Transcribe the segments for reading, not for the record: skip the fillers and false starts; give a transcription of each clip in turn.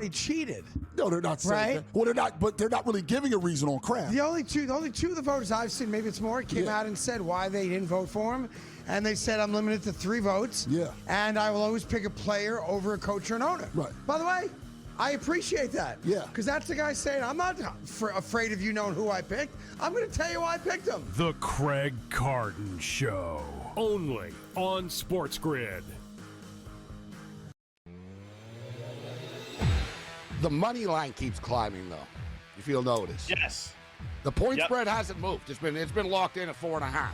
They cheated. No, they're not saying Right? that. Well, they're not, but they're not really giving a reason on Kraft. The only two of the voters I've seen, maybe it's more, came out and said why they didn't vote for him. And they said, I'm limited to 3 votes. Yeah. And I will always pick a player over a coach or an owner. Right. By the way, I appreciate that. Yeah. Because that's the guy saying, I'm not afraid of you knowing who I picked. I'm going to tell you why I picked him. The Craig Carton Show. Only on SportsGrid. The money line keeps climbing, though, if you'll notice. Yes. The point spread hasn't moved. It's been locked in at 4.5.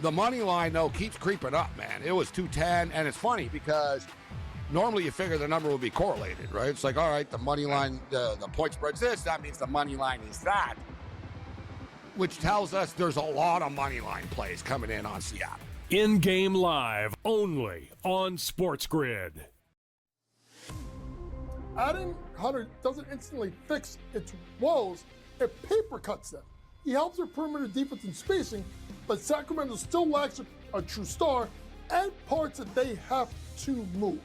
The money line, though, keeps creeping up, man. It was 210, and it's funny because normally you figure the number would be correlated, right? It's like, all right, the money line, the point spread's this, that means the money line is that, which tells us there's a lot of money line plays coming in on Seattle. In-game live, only on SportsGrid. Adding Hunter doesn't instantly fix its woes, it paper cuts them. He helps their perimeter defense and spacing, but Sacramento still lacks a true star and parts that they have to move.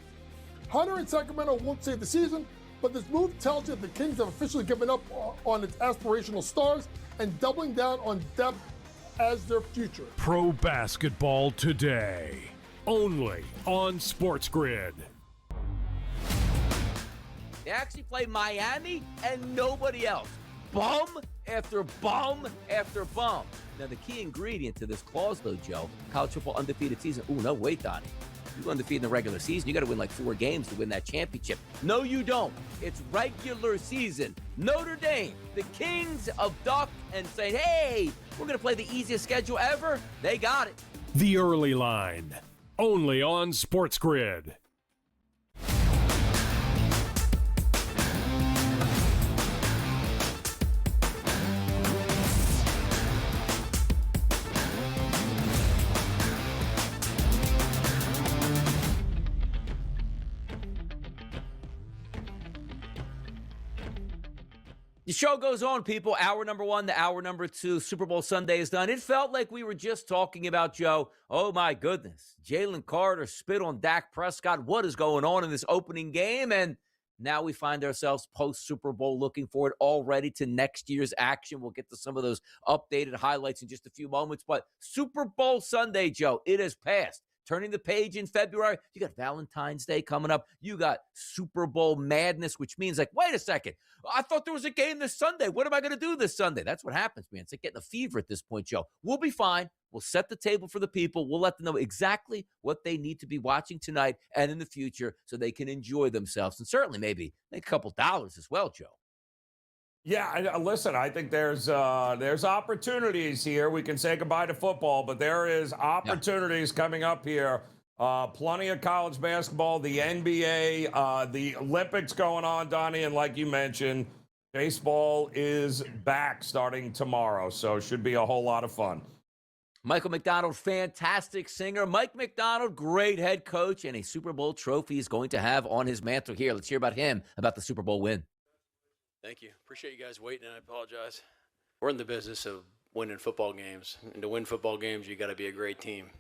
Hunter and Sacramento won't save the season, but this move tells you that the Kings have officially given up on its aspirational stars and doubling down on depth as their future. Pro basketball today, only on SportsGrid. They actually play Miami and nobody else. Bum after bum after bum. Now, the key ingredient to this clause, though, Joe, college football undefeated season. Ooh, no, wait, Donnie. You go undefeated in the regular season, you got to win like 4 games to win that championship. No, you don't. It's regular season. Notre Dame, the kings of duck, and saying, hey, we're going to play the easiest schedule ever. They got it. The early line, only on SportsGrid. The show goes on, people. Hour number 1 to hour number 2. Super Bowl Sunday is done. It felt like we were just talking about, Joe. Oh, my goodness. Jalen Carter spit on Dak Prescott. What is going on in this opening game? And now we find ourselves post-Super Bowl looking forward already to next year's action. We'll get to some of those updated highlights in just a few moments. But Super Bowl Sunday, Joe, it has passed. Turning the page in February, you got Valentine's Day coming up. You got Super Bowl madness, which means like, wait a second. I thought there was a game this Sunday. What am I going to do this Sunday? That's what happens, man. It's like getting a fever at this point, Joe. We'll be fine. We'll set the table for the people. We'll let them know exactly what they need to be watching tonight and in the future so they can enjoy themselves. And certainly maybe make a couple dollars as well, Joe. Yeah, listen, I think there's opportunities here. We can say goodbye to football, but there is opportunities coming up here. Plenty of college basketball, the NBA, the Olympics going on, Donnie, and like you mentioned, baseball is back starting tomorrow, so should be a whole lot of fun. Michael McDonald, fantastic singer. Mike McDonald, great head coach, and a Super Bowl trophy is going to have on his mantle here. Let's hear about him, about the Super Bowl win. Thank you. Appreciate you guys waiting, and I apologize. We're in the business of winning football games. And to win football games, you got to be a great team.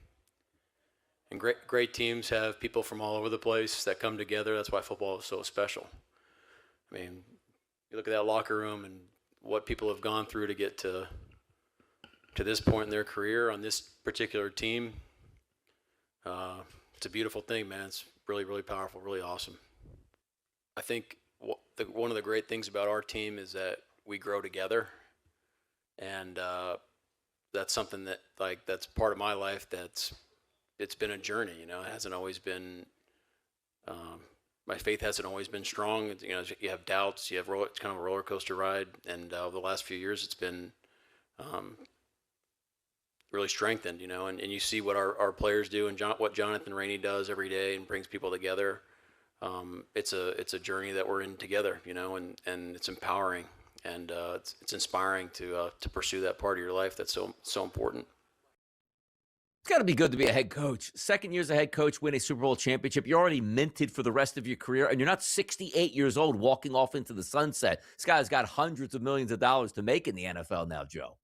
And great teams have people from all over the place that come together. That's why football is so special. I mean, you look at that locker room and what people have gone through to get to this point in their career on this particular team. It's a beautiful thing, man. It's really, really powerful, really awesome. I think one of the great things about our team is that we grow together, and that's something that that's part of my life. It's been a journey, you know. It hasn't always been. My faith hasn't always been strong. You know, you have doubts. You have it's kind of a roller coaster ride, and over the last few years, it's been really strengthened. You know, and you see what our players do, and what Jonathan Rainey does every day, and brings people together. It's a journey that we're in together, you know, and it's empowering, and it's inspiring to pursue that part of your life that's so important. It's got to be good to be a head coach. Second year as a head coach, win a Super Bowl championship. You're already minted for the rest of your career, and you're not 68 years old walking off into the sunset. This guy's got hundreds of millions of dollars to make in the NFL now, Joe.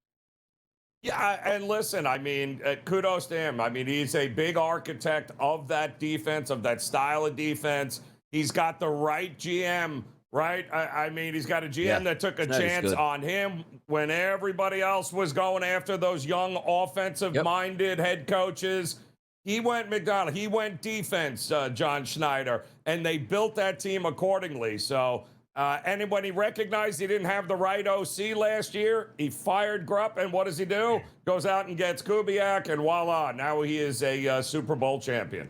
Yeah, and listen, I mean, kudos to him. I mean, he's a big architect of that defense, of that style of defense. He's got the right GM right? I mean, he's got a GM Yeah, that took a it's not as chance good. on him when everybody else was going after those young offensive-minded head coaches. He went McDonald. He went defense, John Schneider, and they built that team accordingly. So, and when he recognized he didn't have the right OC last year, he fired Grupp, and what does he do? Goes out and gets Kubiak, and voila, now he is a Super Bowl champion.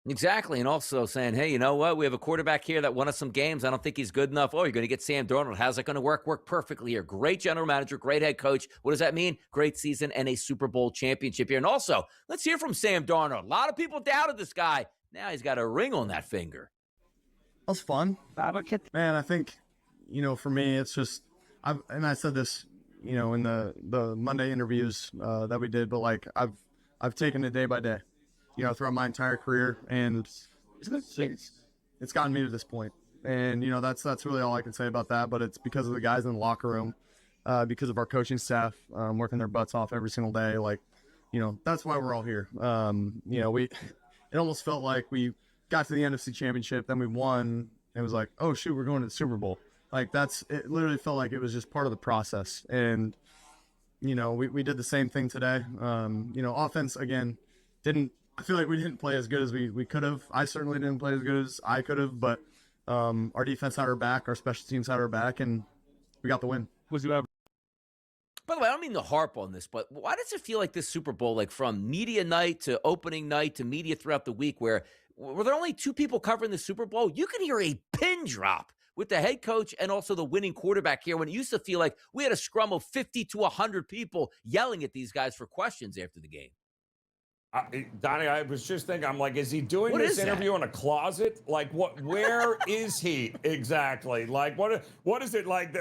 Exactly. And also saying, hey, you know what? We have a quarterback here that won us some games. I don't think he's good enough. Oh, you're going to get Sam Darnold. How's that going to work? Work perfectly here. Great general manager, great head coach. What does that mean? Great season and a Super Bowl championship here. And also, let's hear from Sam Darnold. A lot of people doubted this guy. Now he's got a ring on that finger. That was fun. Man, I think, for me, it's just, and I said this, in the Monday interviews that we did, but like I've taken it day by day, throughout my entire career, and it's gotten me to this point. And that's really all I can say about that. But it's because of the guys in the locker room, because of our coaching staff working their butts off every single day. Like, that's why we're all here. It almost felt like we got to the NFC Championship, then we won. It was like, oh shoot, we're going to the Super Bowl. Like it literally felt like it was just part of the process. And we did the same thing today. Offense again I feel like we didn't play as good as we could have. I certainly didn't play as good as I could have, but our defense had our back, our special teams had our back, and we got the win. By the way, I don't mean to harp on this, but why does it feel like this Super Bowl, like from media night to opening night to media throughout the week, where were there only two people covering the Super Bowl? You can hear a pin drop with the head coach and also the winning quarterback here, when it used to feel like we had a scrum of 50 to 100 people yelling at these guys for questions after the game. Donnie, I was just thinking, I'm like, is he doing What this is that? interview in a closet? Like, where is he exactly? Like, what is it like?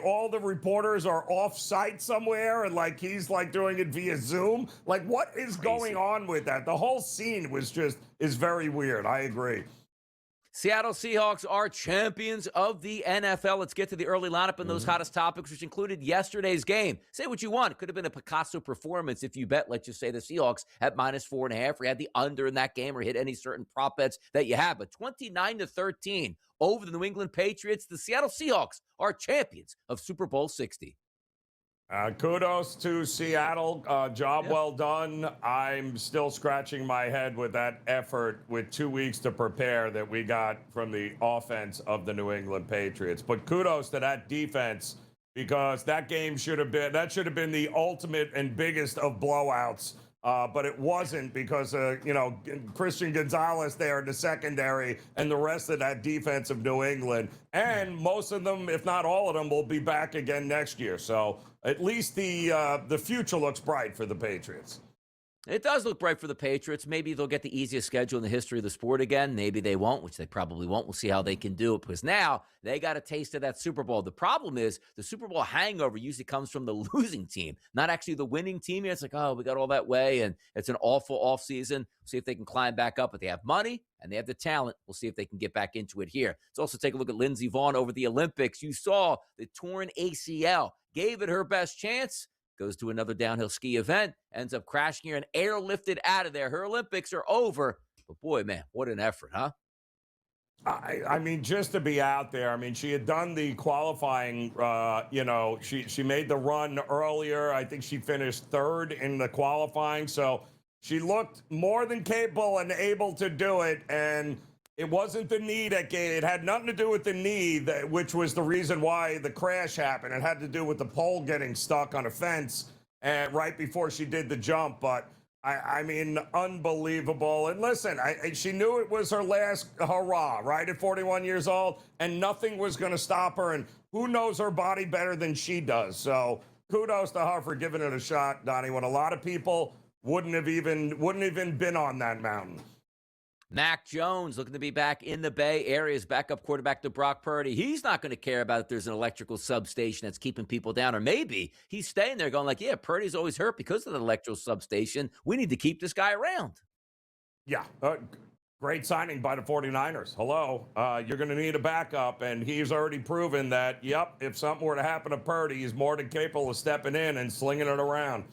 All the reporters are off site somewhere, and like he's like doing it via Zoom. Like, what is going on with that? The whole scene is very weird. I agree. Seattle Seahawks are champions of the NFL. Let's get to the early lineup and those hottest topics, which included yesterday's game. Say what you want. It could have been a Picasso performance if you bet, let's just say, the Seahawks at -4.5, or had the under in that game, or hit any certain prop bets that you have. But 29-13 over the New England Patriots. The Seattle Seahawks are champions of Super Bowl 60. Kudos to Seattle. Job well done. I'm still scratching my head with that effort with 2 weeks to prepare that we got from the offense of the New England Patriots. But kudos to that defense, because that game should have been the ultimate and biggest of blowouts. But it wasn't, because, Christian Gonzalez there in the secondary and the rest of that defense of New England. And most of them, if not all of them, will be back again next year. So at least the future looks bright for the Patriots. It does look bright for the Patriots. Maybe they'll get the easiest schedule in the history of the sport again. Maybe they won't, which they probably won't. We'll see how they can do it, because now they got a taste of that Super Bowl. The problem is the Super Bowl hangover usually comes from the losing team, not actually the winning team. It's like, oh, we got all that way, and it's an awful offseason. We'll see if they can climb back up, but they have money and they have the talent. We'll see if they can get back into it here. Let's also take a look at Lindsey Vonn over the Olympics. You saw the torn ACL, gave it her best chance. Goes to another downhill ski event, ends up crashing here and airlifted out of there. Her Olympics are over. But boy, man, what an effort, huh? I mean, just to be out there. I mean, she had done the qualifying, she made the run earlier. I think she finished third in the qualifying. So she looked more than capable and able to do it. And it wasn't the knee that gave it. Had nothing to do with the knee, which was the reason why the crash happened. It had to do with the pole getting stuck on a fence right before she did the jump. But, I mean, unbelievable. And listen, she knew it was her last hurrah, right, at 41 years old, and nothing was going to stop her. And who knows her body better than she does? So kudos to her for giving it a shot, Donnie, when a lot of people wouldn't have even been on that mountain. Mac Jones looking to be back in the Bay Area as backup quarterback to Brock Purdy. He's not going to care about if there's an electrical substation that's keeping people down. Or maybe he's staying there going like, yeah, Purdy's always hurt because of the electrical substation. We need to keep this guy around. Yeah, great signing by the 49ers. Hello, you're going to need a backup, and he's already proven that, yep, if something were to happen to Purdy, he's more than capable of stepping in and slinging it around.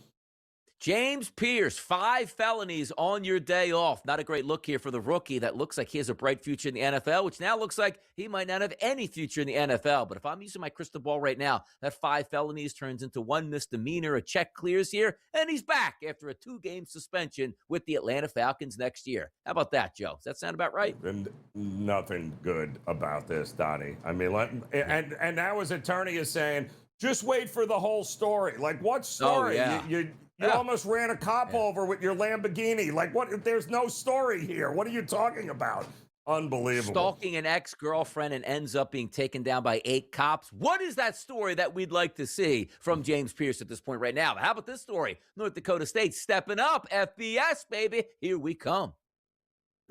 James Pierce, 5 felonies on your day off. Not a great look here for the rookie that looks like he has a bright future in the NFL, which now looks like he might not have any future in the NFL. But if I'm using my crystal ball right now, that 5 felonies turns into 1 misdemeanor. A check clears here, and he's back after a 2-game suspension with the Atlanta Falcons next year. How about that, Joe? Does that sound about right? And nothing good about this, Donnie. I mean, and now his attorney is saying, just wait for the whole story. Like, what story? Oh, yeah. You almost ran a cop over with your Lamborghini. Like, what? There's no story here. What are you talking about? Unbelievable. Stalking an ex-girlfriend and ends up being taken down by 8 cops. What is that story that we'd like to see from James Pierce at this point right now? How about this story? North Dakota State stepping up. FBS, baby. Here we come.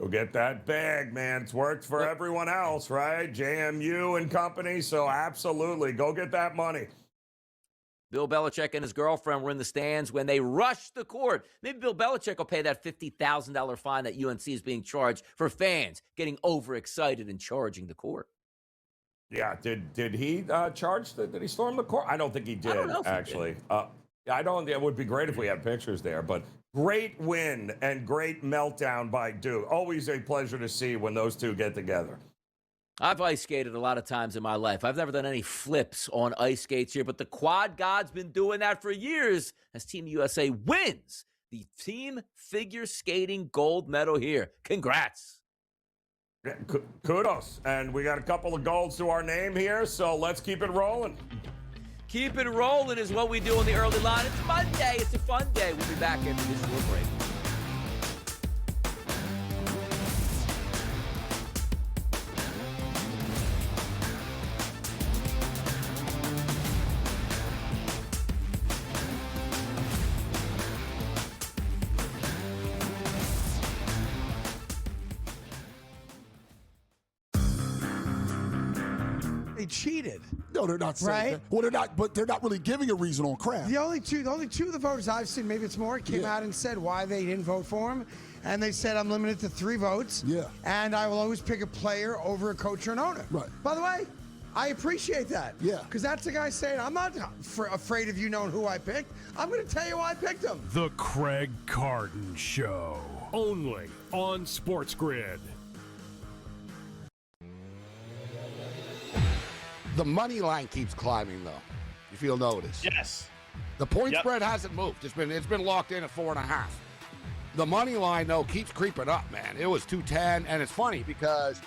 Go get that bag, man. It's worked for everyone else, right? JMU and company. So absolutely, go get that money. Bill Belichick and his girlfriend were in the stands when they rushed the court. Maybe Bill Belichick will pay that $50,000 fine that UNC is being charged for fans getting overexcited and charging the court. Yeah, did he charge? Did he storm the court? I don't think he did, actually. I don't. It would be great if we had pictures there, but great win and great meltdown by Duke. Always a pleasure to see when those two get together. I've ice skated a lot of times in my life. I've never done any flips on ice skates here, but the Quad God's been doing that for years as Team USA wins the team figure skating gold medal here. Congrats. Yeah, kudos. And we got a couple of golds to our name here, so let's keep it rolling. Keep it rolling is what we do on the early line. It's Monday. It's a fun day. We'll be back after this short break. They cheated. No, they're not saying Right? that. Well, they're not, but they're not really giving a reason on Kraft. The only two of the voters I've seen, maybe it's more, came out and said why they didn't vote for him. And they said, I'm limited to 3 votes. Yeah. And I will always pick a player over a coach or an owner. Right. By the way, I appreciate that. Yeah. Because that's the guy saying, I'm not afraid of you knowing who I picked. I'm going to tell you why I picked him. The Craig Carton Show. Only on SportsGrid. The money line keeps climbing, though, if you'll notice. Yes. The point spread hasn't moved. It's been locked in at 4.5. The money line, though, keeps creeping up, man. It was 210, and it's funny because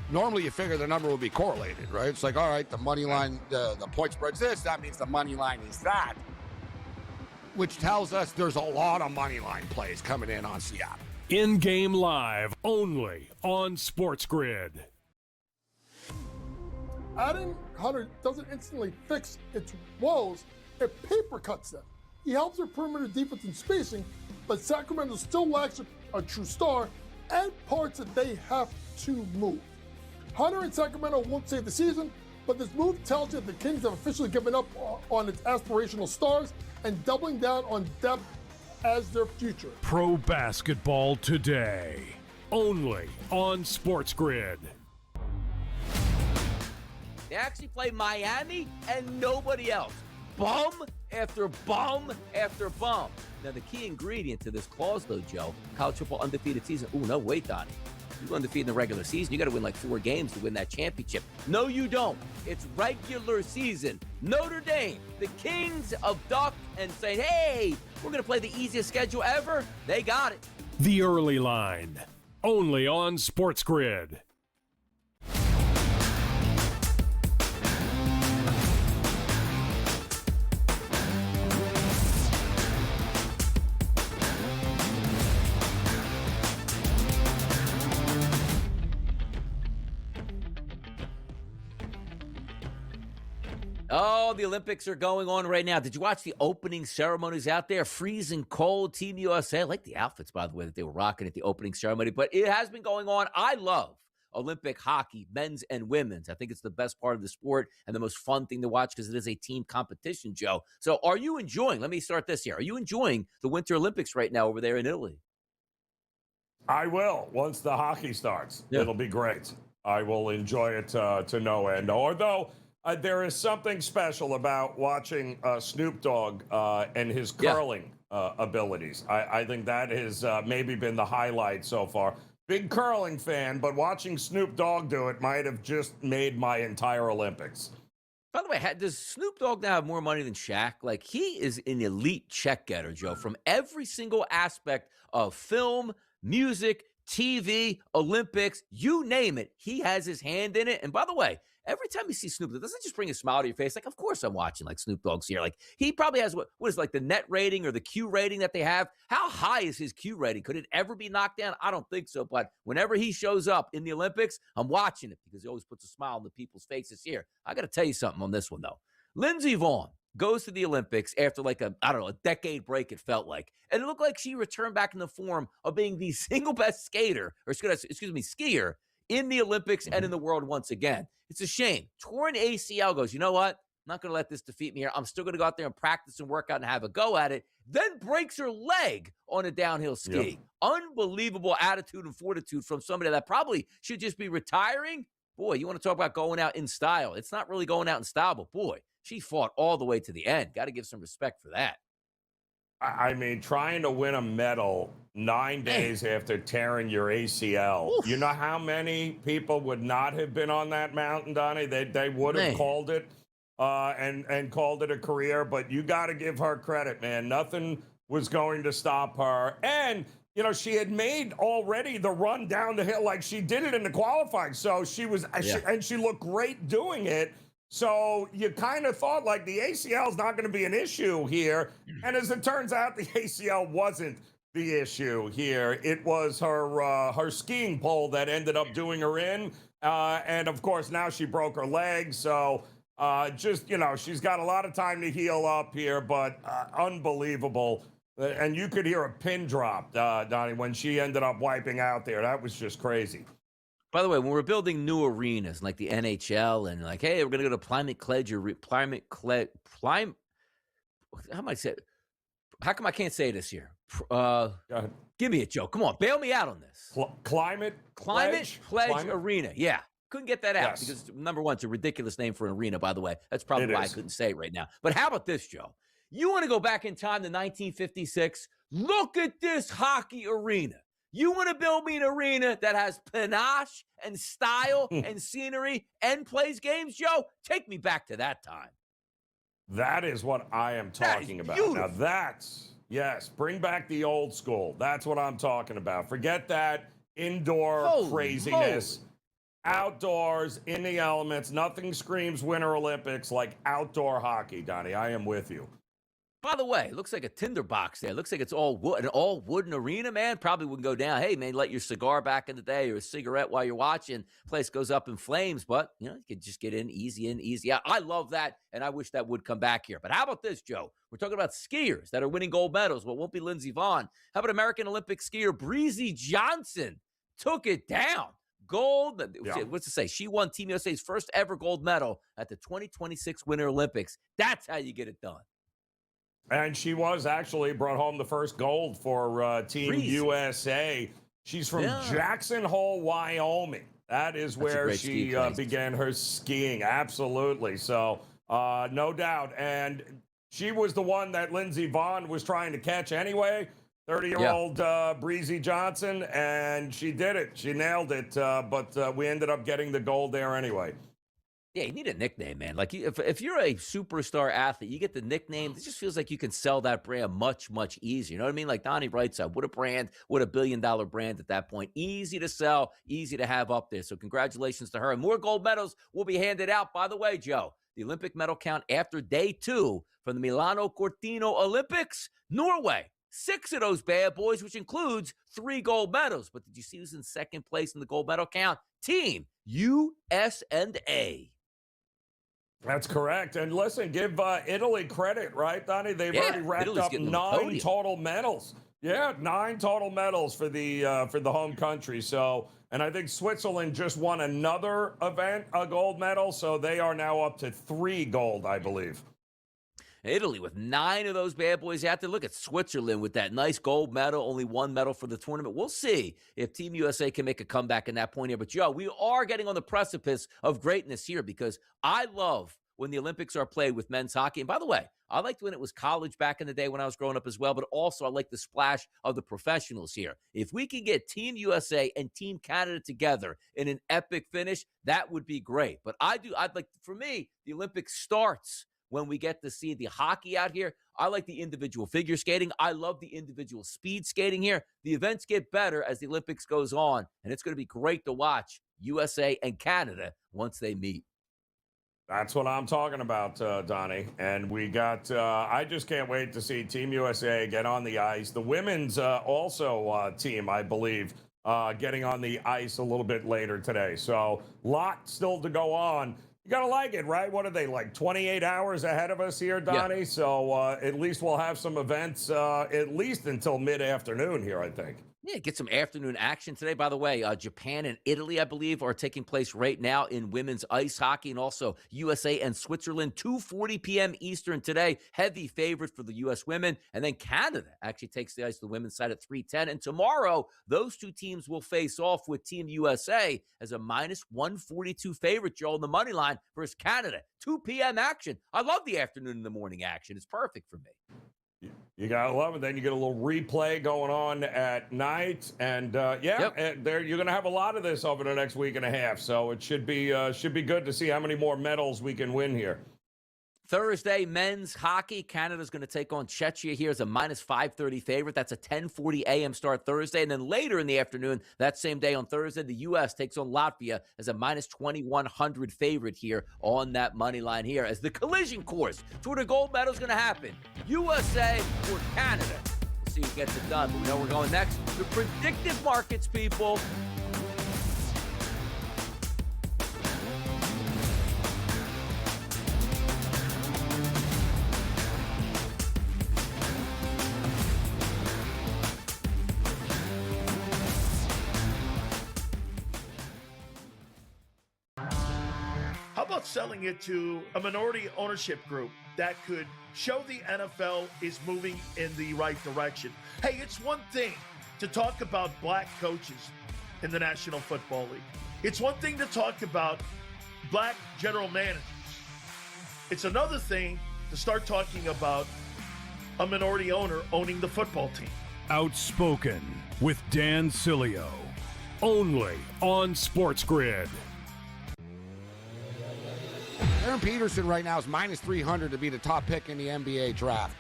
normally you figure the number would be correlated, right? It's like, all right, the money line, the point spread's this, that means the money line is that, which tells us there's a lot of money line plays coming in on Seattle. In-game live only on SportsGrid. Adding Hunter doesn't instantly fix its woes, it paper cuts them. He helps their perimeter defense and spacing, but Sacramento still lacks a true star and parts that they have to move. Hunter and Sacramento won't save the season, but this move tells you the Kings have officially given up on its aspirational stars and doubling down on depth as their future. Pro basketball today. Only on SportsGrid. They actually play Miami and nobody else. Bum after bum after bum. Now, the key ingredient to this clause, though, Joe, college football undefeated season. Oh, no, wait, Donnie. You go undefeated in the regular season, you got to win like 4 games to win that championship. No, you don't. It's regular season. Notre Dame, the kings of duck, and say, hey, we're going to play the easiest schedule ever. They got it. The early line. Only on SportsGrid. Oh, the Olympics are going on right now. Did you watch the opening ceremonies out there? Freezing cold, Team USA. I like the outfits, by the way, that they were rocking at the opening ceremony. But it has been going on. I love Olympic hockey, men's and women's. I think it's the best part of the sport and the most fun thing to watch because it is a team competition, Joe. So are you enjoying, let me start this here. Are you enjoying the Winter Olympics right now over there in Italy? I will. Once the hockey starts, it'll be great. I will enjoy it to no end. Although there is something special about watching Snoop Dogg and his curling abilities. I think that has maybe been the highlight so far. Big curling fan, but watching Snoop Dogg do it might have just made my entire Olympics. By the way, does Snoop Dogg now have more money than Shaq? Like, he is an elite check getter, Joe, from every single aspect of film, music, TV, Olympics, you name it. He has his hand in it. And by the way, every time you see Snoop, it doesn't just bring a smile to your face. Like, of course I'm watching, like, Snoop Dogg's here. Like, he probably has what is like the net rating or the Q rating that they have. How high is his Q rating? Could it ever be knocked down? I don't think so. But whenever he shows up in the Olympics, I'm watching it because he always puts a smile on the people's faces here. I got to tell you something on this one, though. Lindsey Vonn goes to the Olympics after like a decade break, it felt like. And it looked like she returned back in the form of being the single best skater, or skier in the Olympics and in the world once again. It's a shame. Torn ACL goes, you know what? I'm not going to let this defeat me here. I'm still going to go out there and practice and work out and have a go at it. Then breaks her leg on a downhill ski. Yep. Unbelievable attitude and fortitude from somebody that probably should just be retiring. Boy, you want to talk about going out in style. It's not really going out in style, but boy, she fought all the way to the end. Got to give some respect for that. I mean, trying to win a medal 9 days after tearing your ACL. Oof. You know how many people would not have been on that mountain, Donnie? They would have called it and called it a career. But you got to give her credit, man. Nothing was going to stop her. And, you know, she had made already the run down the hill. Like, she did it in the qualifying. So she was, she looked great doing it. So you kind of thought, like, the ACL is not going to be an issue here. And as it turns out, the ACL wasn't the issue here. It was her skiing pole that ended up doing her in. And, of course, now she broke her leg. So just, you know, she's got a lot of time to heal up here, but unbelievable. And you could hear a pin drop, Donnie, when she ended up wiping out there. That was just crazy. By the way, when we're building new arenas like the NHL and like, hey, we're going to go to how am I say it? How come I can't say this here? Give me a joke. Come on, bail me out on this. Climate Pledge Arena. Yeah. Couldn't get that out because, number one, it's a ridiculous name for an arena, by the way. That's probably why I couldn't say it right now. But how about this, Joe? You want to go back in time to 1956? Look at this hockey arena. You want to build me an arena that has panache and style and scenery and plays games, Joe? Take me back to that time. That is what I am talking about. Now bring back the old school. That's what I'm talking about. Forget that indoor craziness. Outdoors, in the elements, nothing screams Winter Olympics like outdoor hockey, Donnie. I am with you. By the way, it looks like a tinderbox there. It looks like it's all wood, an all wooden arena, man. Probably wouldn't go down. Hey, man, light your cigar back in the day or a cigarette while you're watching. Place goes up in flames, but, you know, you could just get in, easy out. I love that, and I wish that would come back here. But how about this, Joe? We're talking about skiers that are winning gold medals. Well, it won't be Lindsey Vonn. How about American Olympic skier Breezy Johnson? Took it down. Gold. What's to say? She won Team USA's first ever gold medal at the 2026 Winter Olympics. That's how you get it done. And she was actually brought home the first gold for Team USA. She's from Jackson Hole, Wyoming. That is where she began her skiing. Absolutely. So no doubt. And she was the one that Lindsey Vonn was trying to catch anyway. 30-year-old Breezy Johnson, and she did it. She nailed it, but we ended up getting the gold there anyway. Yeah, you need a nickname, man. Like, if you're a superstar athlete, you get the nickname. It just feels like you can sell that brand much, much easier. You know what I mean? Like Donnie writes up, what a brand, what a billion-dollar brand at that point. Easy to sell, easy to have up there. So congratulations to her. And more gold medals will be handed out. By the way, Joe, the Olympic medal count after day 2 from the Milano Cortina Olympics, Norway. 6 of those bad boys, which includes 3 gold medals. But did you see who's in second place in the gold medal count? Team US&A. That's correct. And listen, give Italy credit, right, Donnie? They've already racked up 9 total medals. Yeah, 9 total medals for the home country. So, and I think Switzerland just won another event, a gold medal. So they are now up to 3 gold, I believe. Italy with 9 of those bad boys out there. Look at Switzerland with that nice gold medal, only 1 medal for the tournament. We'll see if Team USA can make a comeback in that point here. But, Joe, we are getting on the precipice of greatness here because I love when the Olympics are played with men's hockey. And by the way, I liked when it was college back in the day when I was growing up as well, but also I like the splash of the professionals here. If we can get Team USA and Team Canada together in an epic finish, that would be great. But for me, the Olympics starts when we get to see the hockey out here. I like the individual figure skating. I love the individual speed skating here. The events get better as the Olympics goes on, and it's going to be great to watch USA and Canada once they meet. That's what I'm talking about, Donnie. And we got, I just can't wait to see Team USA get on the ice. The women's team, I believe, getting on the ice a little bit later today. So, lot still to go on. You got to like it, right? What are they, like 28 hours ahead of us here, Donnie? Yeah. So, at least we'll have some events at least until mid-afternoon here, I think. Yeah, get some afternoon action today. By the way, Japan and Italy, I believe, are taking place right now in women's ice hockey, and also USA and Switzerland, 2:40 p.m. Eastern today. Heavy favorite for the U.S. women. And then Canada actually takes the ice to the women's side at 3:10. And tomorrow, those two teams will face off with Team USA as a -142 favorite, Joel, on the money line versus Canada. 2 p.m. action. I love the afternoon and the morning action. It's perfect for me. You gotta love it. Then you get a little replay going on at night, and you're gonna have a lot of this over the next week and a half. So it should be good to see how many more medals we can win here. Thursday, men's hockey. Canada's going to take on Czechia here as a -530 favorite. That's a 10:40 a.m. start Thursday. And then later in the afternoon, that same day on Thursday, the U.S. takes on Latvia as a -2100 favorite here on that money line here. As the collision course for the gold medal is going to happen, USA or Canada. We'll see who gets it done. But we know we're going next. The predictive markets, people. How about selling it to a minority ownership group that could show the NFL is moving in the right direction? Hey, it's one thing to talk about black coaches in the National Football League. It's one thing to talk about black general managers. It's another thing to start talking about a minority owner owning the football team. Outspoken with Dan Cilio. Only on SportsGrid. Aaron Peterson right now is -300 to be the top pick in the NBA draft.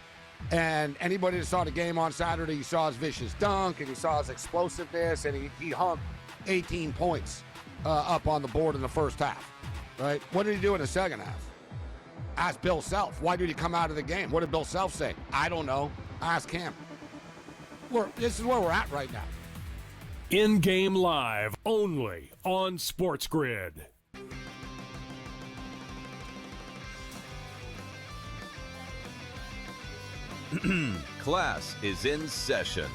And anybody that saw the game on Saturday, you saw his vicious dunk, and you saw his explosiveness, and he hung 18 points up on the board in the first half, right? What did he do in the second half? Ask Bill Self. Why did he come out of the game? What did Bill Self say? I don't know. Ask him. This is where we're at right now. In-game live only on SportsGrid. Class is in session.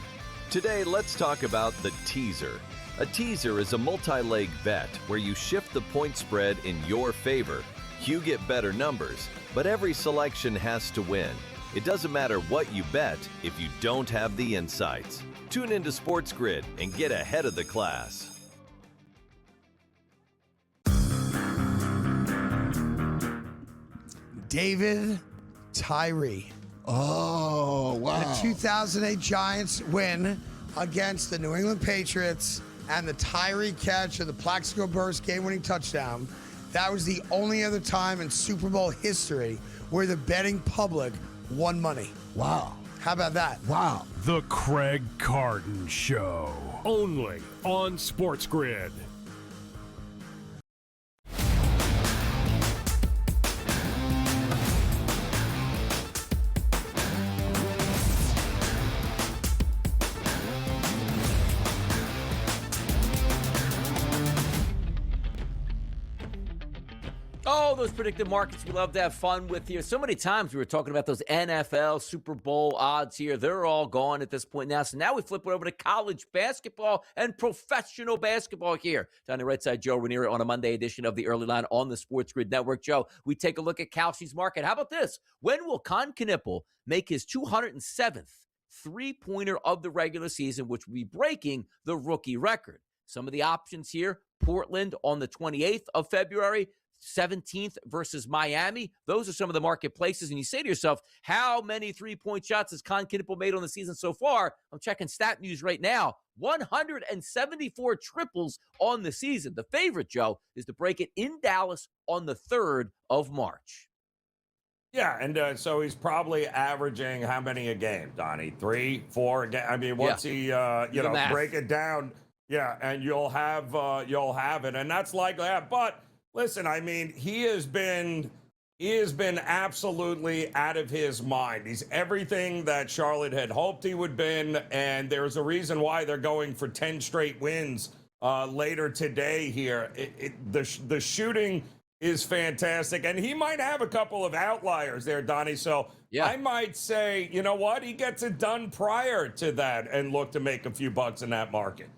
Today, let's talk about the teaser. A teaser is a multi-leg bet where you shift the point spread in your favor. You get better numbers, but every selection has to win. It doesn't matter what you bet if you don't have the insights. Tune into SportsGrid and get ahead of the class. David Tyree. Oh, wow. The 2008 Giants win against the New England Patriots, and the Tyree catch of the Plaxico Burress game-winning touchdown. That was the only other time in Super Bowl history where the betting public won money. Wow. How about that? Wow. The Craig Carton Show. Only on SportsGrid. Oh, those predictive markets we love to have fun with here. So many times we were talking about those NFL Super Bowl odds here. They're all gone at this point now. So now we flip it over to college basketball and professional basketball here. Down the right side, Joe Ranieri on a Monday edition of the Early Line on the SportsGrid Network. Joe, we take a look at Kalshi's market. How about this? When will Con Knippel make his 207th three-pointer of the regular season, which will be breaking the rookie record? Some of the options here: Portland on the 28th of February, 17th versus Miami. Those are some of the marketplaces. And you say to yourself, how many three-point shots has Con Kidple made on the season so far? I'm checking Stat News right now. 174 triples on the season. The favorite, Joe, is to break it in Dallas on the 3rd of March. Yeah, and so he's probably averaging how many a game, Donnie? 3, 4 a game? I mean, once he, break it down, yeah, and you'll have it, and that's like that. But listen, I mean, he has been absolutely out of his mind. He's everything that Charlotte had hoped he would been, and there's a reason why they're going for 10 straight wins later today here. The shooting is fantastic, and he might have a couple of outliers there, Donnie. So I might say, you know what, he gets it done prior to that and look to make a few bucks in that market.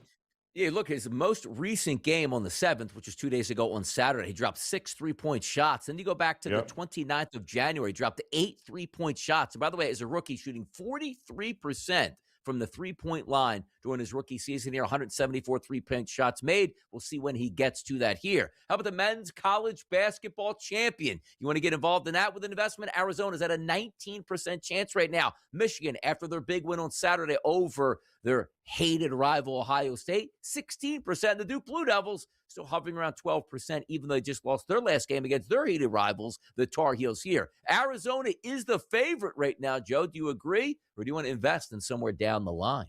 Yeah, look, his most recent game on the 7th, which was 2 days ago on Saturday, he dropped 6 3-point shots. Then you go back to the 29th of January, he dropped 8 3-point shots. And by the way, as a rookie, shooting 43% from the three-point line during his rookie season here, 174 three-point shots made. We'll see when he gets to that here. How about the men's college basketball champion? You want to get involved in that with an investment? Arizona's at a 19% chance right now. Michigan, after their big win on Saturday over their hated rival Ohio State, 16%. The Duke Blue Devils still hovering around 12%, even though they just lost their last game against their hated rivals, the Tar Heels here. Arizona is the favorite right now, Joe. Do you agree, or do you want to invest in somewhere down the line?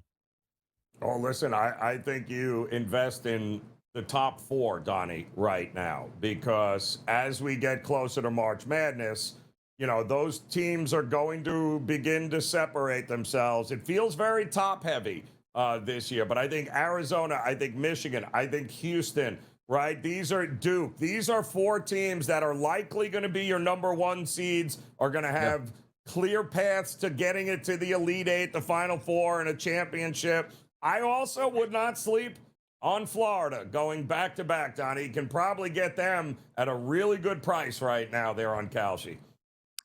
Oh, listen, I think you invest in the top 4, Donnie, right now, because as we get closer to March Madness, you know, those teams are going to begin to separate themselves. It feels very top-heavy this year, but I think Arizona, I think Michigan, I think Houston, right? These are Duke. These are 4 teams that are likely going to be your number 1 seeds, are going to have clear paths to getting it to the Elite 8, the Final 4, and a championship. I also would not sleep on Florida going back-to-back, Donnie. You can probably get them at a really good price right now there on Kalshi.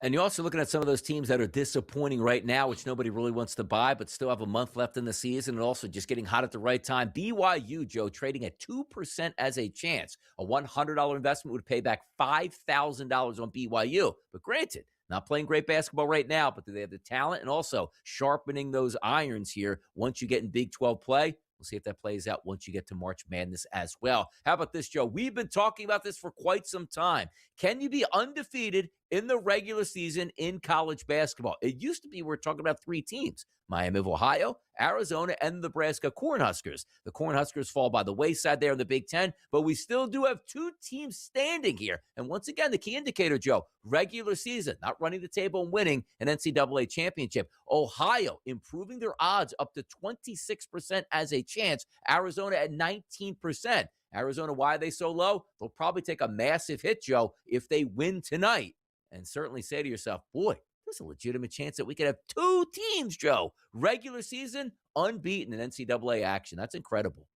And you're also looking at some of those teams that are disappointing right now, which nobody really wants to buy, but still have a month left in the season and also just getting hot at the right time. BYU, Joe, trading at 2% as a chance. A $100 investment would pay back $5,000 on BYU. But granted, not playing great basketball right now, but do they have the talent and also sharpening those irons here once you get in Big 12 play? We'll see if that plays out once you get to March Madness as well. How about this, Joe? We've been talking about this for quite some time. Can you be undefeated in the regular season in college basketball? It used to be we're talking about 3 teams, Miami of Ohio, Arizona, and the Nebraska Cornhuskers. The Cornhuskers fall by the wayside there in the Big Ten, but we still do have 2 teams standing here. And once again, the key indicator, Joe, regular season, not running the table and winning an NCAA championship. Ohio improving their odds up to 26% as a chance. Arizona at 19%. Arizona, why are they so low? They'll probably take a massive hit, Joe, if they win tonight. And certainly say to yourself, boy, there's a legitimate chance that we could have 2 teams, Joe, regular season, unbeaten in NCAA action. That's incredible.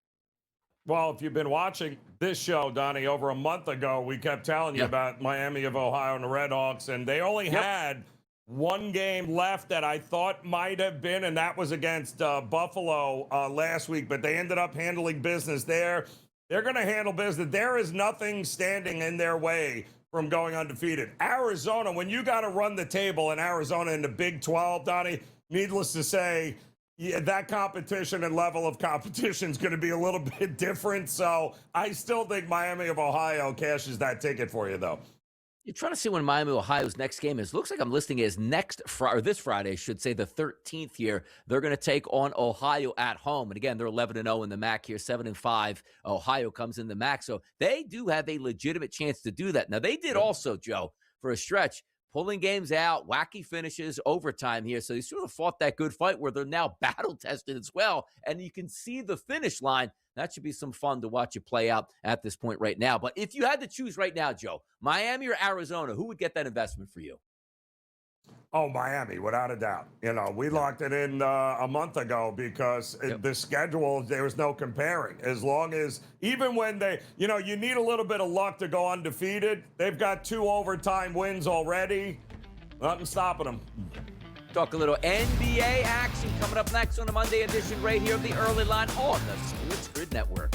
Well, if you've been watching this show, Donnie, over a month ago, we kept telling you about Miami of Ohio and the Redhawks, and they only had 1 game left that I thought might have been, and that was against Buffalo last week, but they ended up handling business there. They're going to handle business. There is nothing standing in their way from going undefeated. Arizona, when you got to run the table in Arizona in the Big 12, Donnie, needless to say, that competition and level of competition is going to be a little bit different. So I still think Miami of Ohio cashes that ticket for you, though. You're trying to see when Miami, Ohio's next game is. Looks like I'm listing it as next Friday, or this Friday, I should say, the 13th here. They're going to take on Ohio at home. And again, they're 11-0 in the MAC here, 7-5. Ohio comes in the MAC. So they do have a legitimate chance to do that. Now, they did also, Joe, for a stretch, pulling games out, wacky finishes, overtime here. So they sort of fought that good fight where they're now battle-tested as well. And you can see the finish line. That should be some fun to watch it play out at this point right now. But if you had to choose right now, Joe, Miami or Arizona, who would get that investment for you? Oh, Miami, without a doubt. You know, we locked it in a month ago because the schedule, there was no comparing. As long as, even when they, you know, you need a little bit of luck to go undefeated. They've got 2 overtime wins already. Nothing stopping them. Talk a little NBA action coming up next on the Monday edition right here of the Early Line on the SportsGrid Network.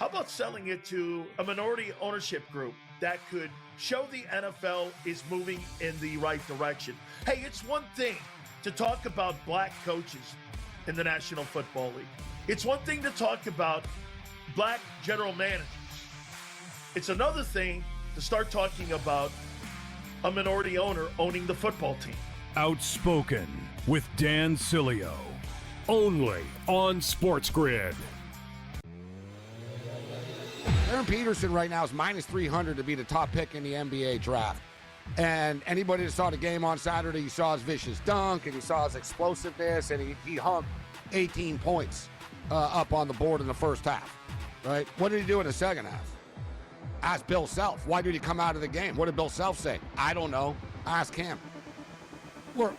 How about selling it to a minority ownership group that could show the NFL is moving in the right direction? Hey, it's one thing to talk about black coaches in the National Football League. It's one thing to talk about black general managers. It's another thing to start talking about a minority owner owning the football team. Outspoken with Dan Cilio. Only on SportsGrid. Aaron Peterson right now is minus 300 to be the top pick in the NBA draft. And anybody that saw the game on Saturday, you saw his vicious dunk and he saw his explosiveness, and he hung 18 points up on the board in the first half, right? What did he do in the second half? Ask Bill Self. Why did he come out of the game? What did Bill Self say? I don't know. Ask him.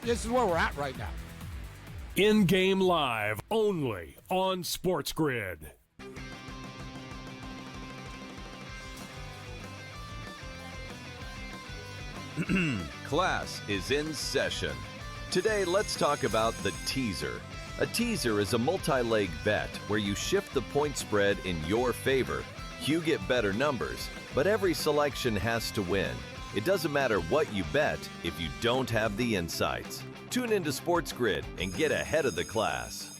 This is where we're at right now. In-game live only on SportsGrid. Class is in session. Today, let's talk about the teaser. A teaser is a multi-leg bet where you shift the point spread in your favor. You get better numbers, but every selection has to win. It doesn't matter what you bet if you don't have the insights. Tune into SportsGrid and get ahead of the class.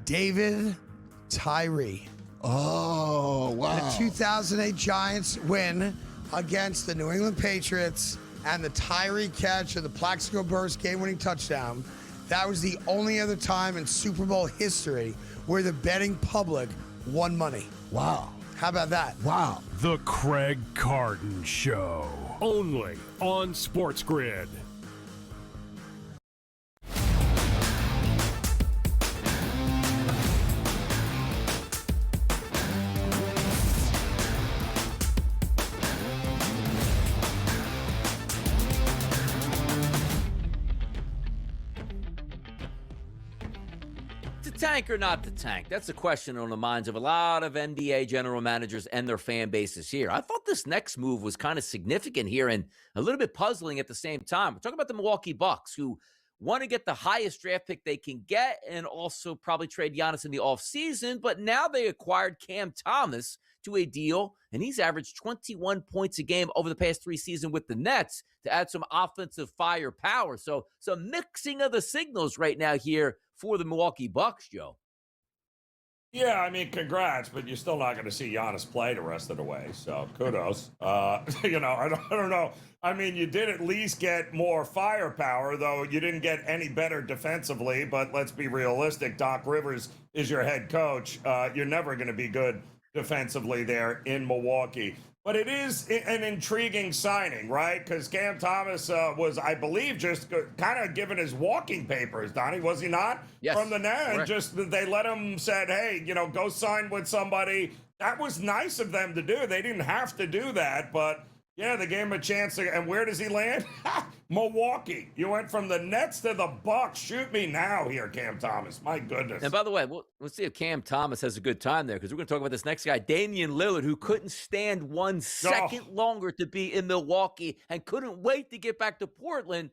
David Tyree. Oh, wow. The 2008 Giants win against the New England Patriots, and the Tyree catch of the Plaxico Burst game-winning touchdown. That was the only other time in Super Bowl history where the betting public won money. Wow. How about that? Wow. The Craig Carton Show. Only on SportsGrid. To tank or not to tank? That's a question on the minds of a lot of NBA general managers and their fan bases here. I thought this next move was kind of significant here and a little bit puzzling at the same time. We're talking about the Milwaukee Bucks, who want to get the highest draft pick they can get and also probably trade Giannis in the offseason, but now they acquired Cam Thomas to a deal, and he's averaged 21 points a game over the past 3 seasons with the Nets to add some offensive firepower. So some mixing of the signals right now here for the Milwaukee Bucks, Joe. Yeah, I mean, congrats, but you're still not going to see Giannis play the rest of the way. So kudos. I don't know. I mean, you did at least get more firepower, though you didn't get any better defensively. But let's be realistic. Doc Rivers is your head coach. You're never going to be good defensively there in Milwaukee. But it is an intriguing signing, right? Because Cam Thomas was, I believe, just kind of given his walking papers, Donnie, was he not? Yes. From the net. And Correct. just they let him said, hey, go sign with somebody. That was nice of them to do. They didn't have to do that, but yeah, they gave him a chance. And where does he land? Milwaukee. You went from the Nets to the Bucks. Shoot me now here, Cam Thomas. My goodness. And by the way, we'll see if Cam Thomas has a good time there, because we're going to talk about this next guy, Damian Lillard, who couldn't stand 1 second longer to be in Milwaukee and couldn't wait to get back to Portland.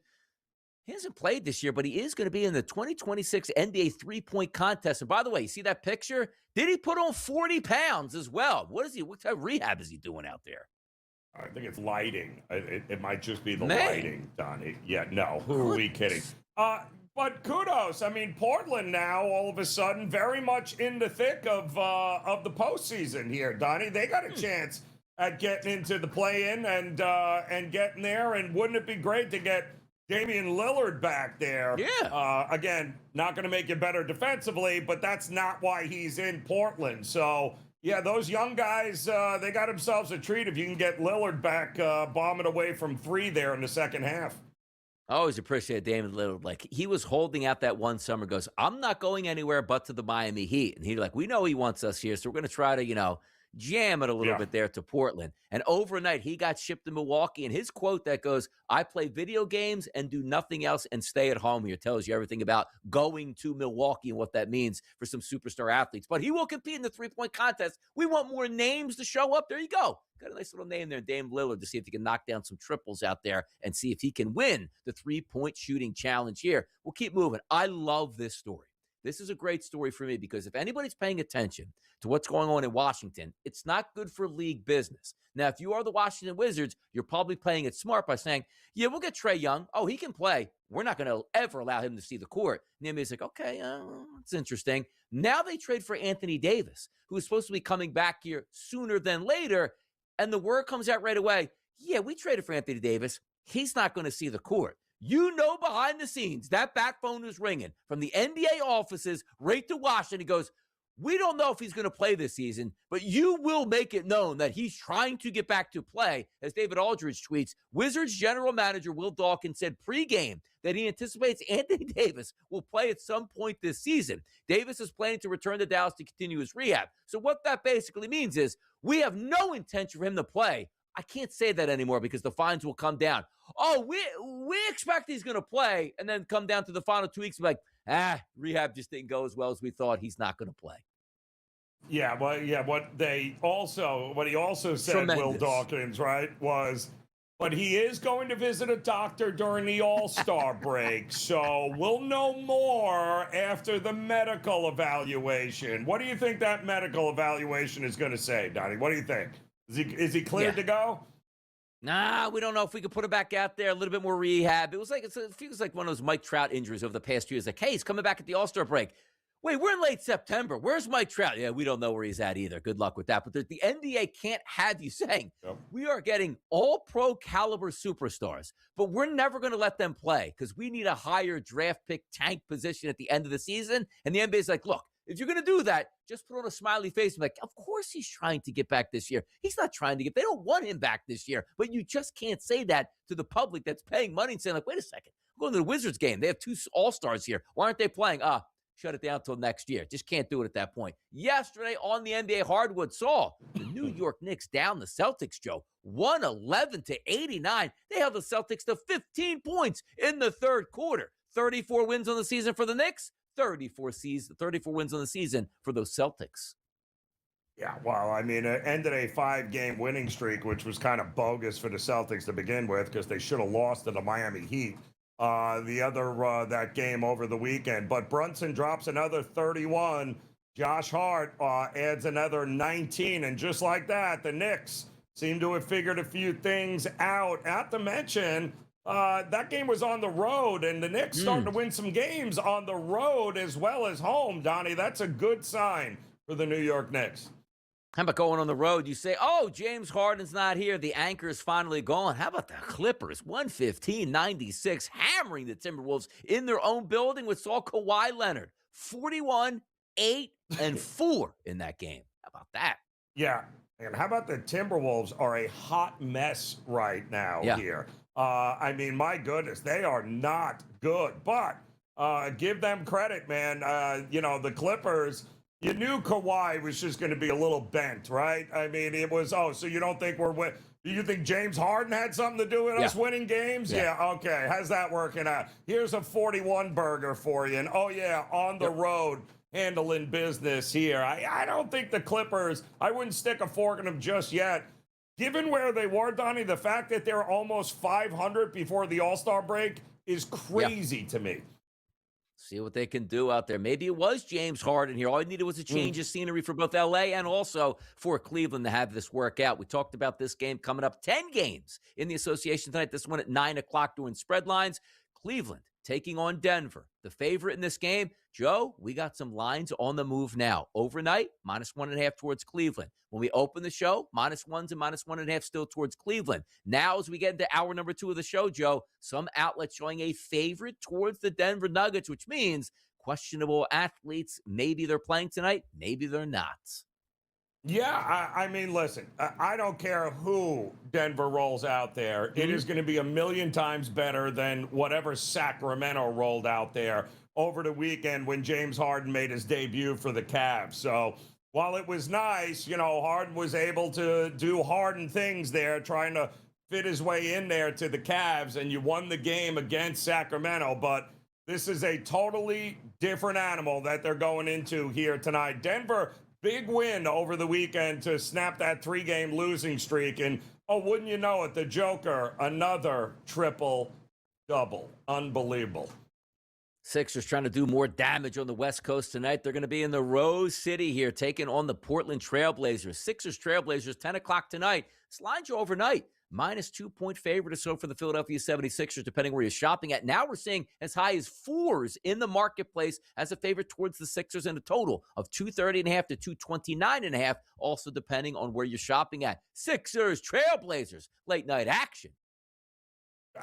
He hasn't played this year, but he is going to be in the 2026 NBA three-point contest. And by the way, you see that picture? Did he put on 40 pounds as well? What type of rehab is he doing out there? I think it's lighting. It might just be the Man. lighting, Donnie. Yeah, no. Who are we kidding? But kudos. I mean, Portland now, all of a sudden, very much in the thick of the postseason here, Donnie. They got a chance at getting into the play-in and getting there. And wouldn't it be great to get Damian Lillard back there? Yeah. Again, not going to make you better defensively, but that's not why he's in Portland. So, yeah, those young guys, they got themselves a treat if you can get Lillard back bombing away from 3 there in the second half. I always appreciate Damian Lillard. Like, he was holding out that one summer, goes, I'm not going anywhere but to the Miami Heat. And he's like, we know he wants us here, so we're going to try to, jam it a little bit there to Portland. And overnight, he got shipped to Milwaukee. And his quote that goes, I play video games and do nothing else and stay at home here, tells you everything about going to Milwaukee and what that means for some superstar athletes. But he will compete in the three-point contest. We want more names to show up. There you go. Got a nice little name there, Dame Lillard, to see if he can knock down some triples out there and see if he can win the three-point shooting challenge here. We'll keep moving. I love this story. This is a great story for me because if anybody's paying attention to what's going on in Washington, it's not good for league business. Now, if you are the Washington Wizards, you're probably playing it smart by saying, yeah, we'll get Trae Young. Oh, he can play. We're not going to ever allow him to see the court. And the NBA's like, okay, it's interesting. Now they trade for Anthony Davis, who is supposed to be coming back here sooner than later. And the word comes out right away, yeah, we traded for Anthony Davis. He's not going to see the court. You know, behind the scenes, that bat phone is ringing from the NBA offices right to Washington. He goes, we don't know if he's going to play this season, but you will make it known that he's trying to get back to play. As David Aldridge tweets, Wizards general manager Will Dawkins said pregame that he anticipates Anthony Davis will play at some point this season. Davis is planning to return to Dallas to continue his rehab. So what that basically means is we have no intention for him to play. I can't say that anymore because the fines will come down. Oh, we expect he's going to play, and then come down to the final 2 weeks and be like, rehab just didn't go as well as we thought. He's not going to play. Yeah, well, what he also said, Tremendous. Will Dawkins, right, was, but he is going to visit a doctor during the All-Star break, so we'll know more after the medical evaluation. What do you think that medical evaluation is going to say, Donnie? What do you think? Is he cleared to go? Nah, we don't know if we could put him back out there, a little bit more rehab. It feels like one of those Mike Trout injuries over the past 2 years. Like, hey, he's coming back at the All-Star break. Wait, we're in late September. Where's Mike Trout? Yeah, we don't know where he's at either. Good luck with that. But the NBA can't have you saying, we are getting all-pro caliber superstars, but we're never going to let them play because we need a higher draft pick tank position at the end of the season. And the NBA's like, look, if you're going to do that, just put on a smiley face and be like, of course he's trying to get back this year. He's not trying to they don't want him back this year. But you just can't say that to the public that's paying money and saying, like, wait a second, I'm going to the Wizards game. They have 2 all-stars here. Why aren't they playing? Shut it down till next year. Just can't do it at that point. Yesterday on the NBA hardwood saw the New York Knicks down the Celtics, Joe. 111-89. They held the Celtics to 15 points in the third quarter. 34 wins on the season for the Knicks. 34 wins on the season for those Celtics. Yeah, well, I mean, it ended a 5-game winning streak, which was kind of bogus for the Celtics to begin with because they should have lost to the Miami Heat. That game over the weekend. But Brunson drops another 31. Josh Hart adds another 19. And just like that, the Knicks seem to have figured a few things out. Not to mention, that game was on the road, and the Knicks starting to win some games on the road as well as home, Donnie. That's a good sign for the New York Knicks. How about going on the road? You say, oh, James Harden's not here. The anchor is finally gone. How about the Clippers? 115-96, hammering the Timberwolves in their own building with saw Kawhi Leonard. 41, 8, and 4 in that game. How about that? Yeah. And how about the Timberwolves are a hot mess right now here. I mean, my goodness, they are not good. But give them credit, man. The Clippers, you knew Kawhi was just going to be a little bent, right? I mean, it was, so you don't think do you think James Harden had something to do with us winning games? Yeah, okay. How's that working out? Here's a 41 burger for you. And, on the road, handling business here. I don't think the Clippers, I wouldn't stick a fork in them just yet. Given where they were, Donnie, the fact that they're almost 500 before the All-Star break is crazy to me. See what they can do out there. Maybe it was James Harden here. All he needed was a change of scenery for both L.A. and also for Cleveland to have this work out. We talked about this game coming up. 10 games in the association tonight. This one at 9 o'clock doing spread lines. Cleveland taking on Denver. The favorite in this game, Joe, we got some lines on the move now. Overnight, -1.5 towards Cleveland. When we open the show, -1s and -1.5 still towards Cleveland. Now, as we get into hour number 2 of the show, Joe, some outlets showing a favorite towards the Denver Nuggets, which means questionable athletes. Maybe they're playing tonight, maybe they're not. Yeah, I mean, listen, I don't care who Denver rolls out there. It is going to be a million times better than whatever Sacramento rolled out there over the weekend when James Harden made his debut for the Cavs. So while it was nice, Harden was able to do Harden things there, trying to fit his way in there to the Cavs, and you won the game against Sacramento. But this is a totally different animal that they're going into here tonight. Denver, big win over the weekend to snap that 3-game losing streak. And, oh, wouldn't you know it, the Joker, another triple-double. Unbelievable. Sixers trying to do more damage on the West Coast tonight. They're going to be in the Rose City here, taking on the Portland Trailblazers. Sixers Trailblazers, 10 o'clock tonight. This line's overnight. Minus 2-point favorite or so for the Philadelphia 76ers, depending where you're shopping at. Now we're seeing as high as 4s in the marketplace as a favorite towards the Sixers, in a total of 230.5 to 229.5, also depending on where you're shopping at. Sixers, Trailblazers, late night action.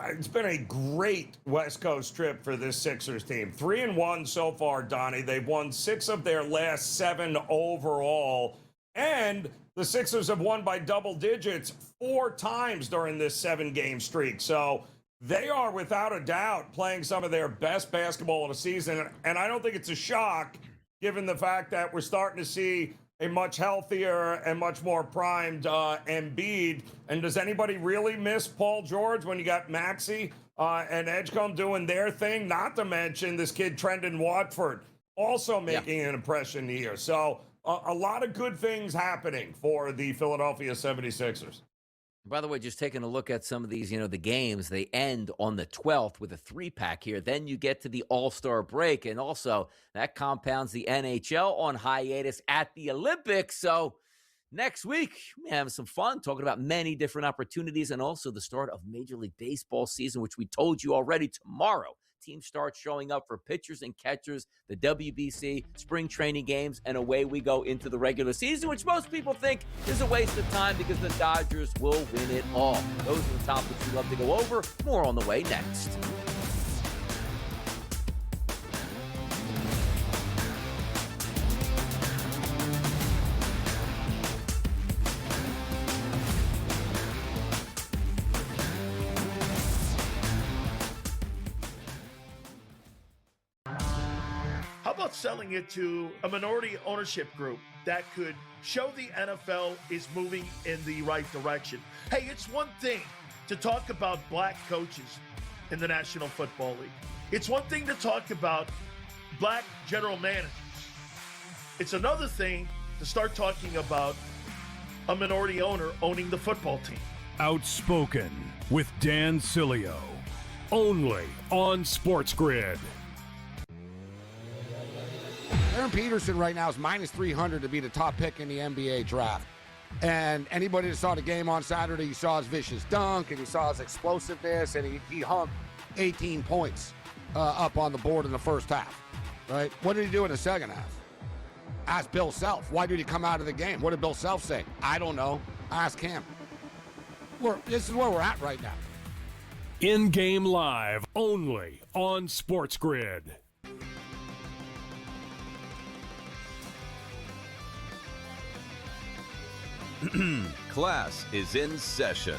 It's been a great West Coast trip for this Sixers team. 3-1 so far, Donnie. They've won 6 of their last 7 overall. And the Sixers have won by double digits 4 times during this 7-game streak. So they are, without a doubt, playing some of their best basketball of the season. And I don't think it's a shock, given the fact that we're starting to see a much healthier and much more primed Embiid. And does anybody really miss Paul George when you got Maxey and Edgecombe doing their thing? Not to mention this kid Trendon Watford also making an impression here. So a lot of good things happening for the Philadelphia 76ers. By the way, just taking a look at some of these, the games, they end on the 12th with a 3-pack here. Then you get to the All-Star break, and also that compounds the NHL on hiatus at the Olympics. So next week, we have some fun talking about many different opportunities, and also the start of Major League Baseball season, which we told you already tomorrow. Teams start showing up for pitchers and catchers, the WBC, spring training games, and away we go into the regular season, which most people think is a waste of time because the Dodgers will win it all. Those are the topics we love to go over. More on the way next. How about selling it to a minority ownership group that could show the NFL is moving in the right direction? Hey, it's one thing to talk about black coaches in the National Football League. It's one thing to talk about black general managers. It's another thing to start talking about a minority owner owning the football team. Outspoken with Dan Cilio. Only on SportsGrid. Aaron Peterson right now is minus 300 to be the top pick in the NBA draft. And anybody that saw the game on Saturday, you saw his vicious dunk, and you saw his explosiveness, and he hung 18 points up on the board in the first half, right? What did he do in the second half? Ask Bill Self. Why did he come out of the game? What did Bill Self say? I don't know. Ask him. This is where we're at right now. In-game live only on SportsGrid. Class is in session.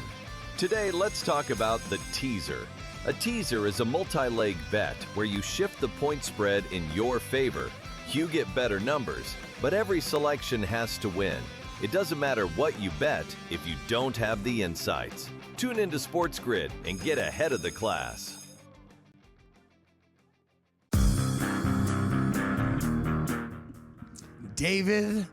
Today, let's talk about the teaser. A teaser is a multi-leg bet where you shift the point spread in your favor. You get better numbers, but every selection has to win. It doesn't matter what you bet if you don't have the insights. Tune into SportsGrid and get ahead of the class. David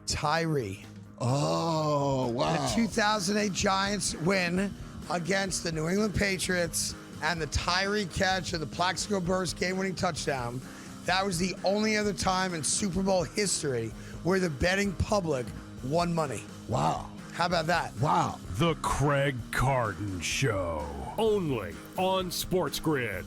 Tyree. Oh, wow. The 2008 Giants win against the New England Patriots, and the Tyree catch of the Plaxico Burst game-winning touchdown. That was the only other time in Super Bowl history where the betting public won money. Wow. How about that? Wow. The Craig Carton Show. Only on SportsGrid.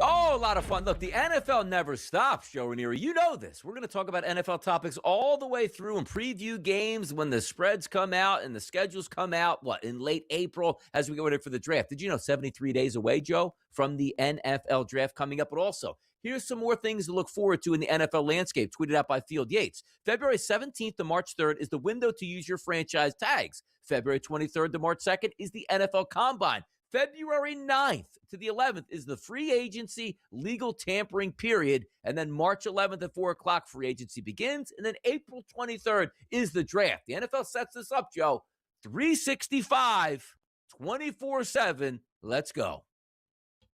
Oh, a lot of fun. Look, the NFL never stops, Joe Ranieri. You know this. We're going to talk about NFL topics all the way through and preview games when the spreads come out and the schedules come out, in late April as we get ready for the draft. Did you know 73 days away, Joe, from the NFL draft coming up? But also, here's some more things to look forward to in the NFL landscape, tweeted out by Field Yates. February 17th to March 3rd is the window to use your franchise tags. February 23rd to March 2nd is the NFL Combine. February 9th to the 11th is the free agency legal tampering period. And then March 11th at 4 o'clock, free agency begins. And then April 23rd is the draft. The NFL sets this up, Joe. 365, 24/7. Let's go.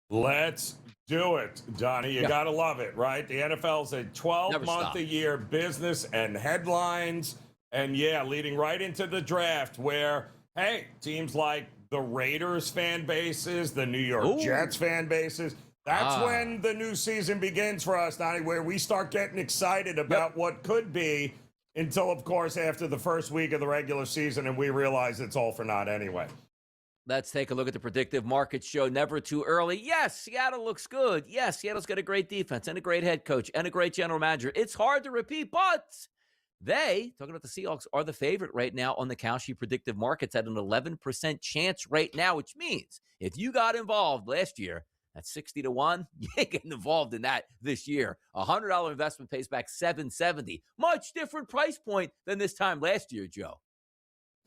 Let's do it, Donnie. You got to love it, right? The NFL's a 12-month-a-year business and headlines. And, leading right into the draft where, hey, teams like the Raiders fan bases, the New York Jets fan bases, that's when the new season begins for us, Donnie, where we start getting excited about what could be until, of course, after the first week of the regular season, and we realize it's all for naught anyway. Let's take a look at the predictive market show. Never too early. Yes, Seattle looks good. Yes, Seattle's got a great defense and a great head coach and a great general manager. It's hard to repeat, but they, talking about the Seahawks, are the favorite right now on the Kalshi predictive markets at an 11% chance right now, which means if you got involved last year at 60-1, you ain't getting involved in that this year. A $100 investment pays back $770. Much different price point than this time last year, Joe.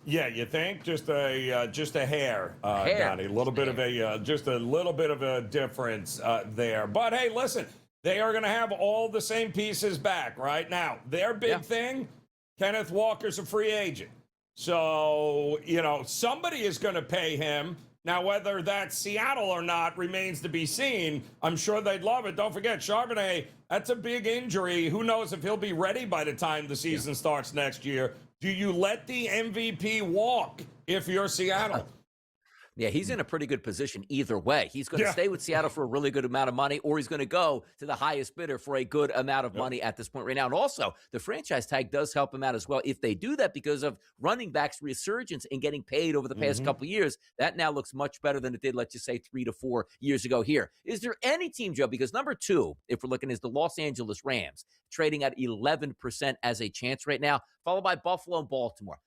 Yeah, you think just a hair, Donnie, a little bit of a just a little bit of a difference there. But hey, listen, they are going to have all the same pieces back right now. Their big thing, Kenneth Walker's a free agent, so somebody is going to pay him. Now, whether that's Seattle or not remains to be seen. I'm sure they'd love it. Don't forget, Charbonnet, that's a big injury. Who knows if he'll be ready by the time the season starts next year. Do you let the MVP walk if you're Seattle? Yeah, he's in a pretty good position either way. He's going to stay with Seattle for a really good amount of money, or he's going to go to the highest bidder for a good amount of money at this point right now. And also, the franchise tag does help him out as well if they do that because of running backs' resurgence and getting paid over the past couple of years. That now looks much better than it did, let's just say, 3 to 4 years ago here. Is there any team, Joe, because number 2, if we're looking, is the Los Angeles Rams, trading at 11% as a chance right now, followed by Buffalo and Baltimore.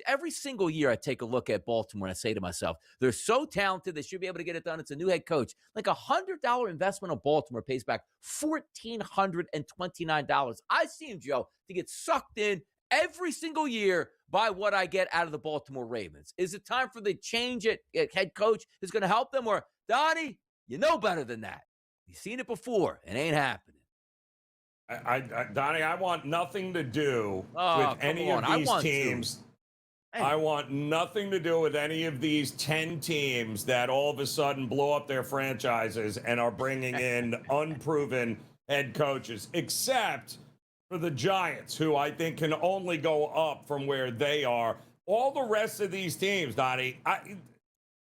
Every single year I take a look at Baltimore and I say to myself, they're so talented, they should be able to get it done. It's a new head coach. Like $100 investment on Baltimore pays back $1,429. I seem, Joe, to get sucked in every single year by what I get out of the Baltimore Ravens. Is it time for the change at head coach is going to help them? Or, Donnie, you know better than that. You've seen it before. It ain't happening. Donnie, I want nothing to do with any of these teams. I want nothing to do with any of these 10 teams that all of a sudden blow up their franchises and are bringing in unproven head coaches, except for the Giants, who I think can only go up from where they are. All the rest of these teams, Donnie,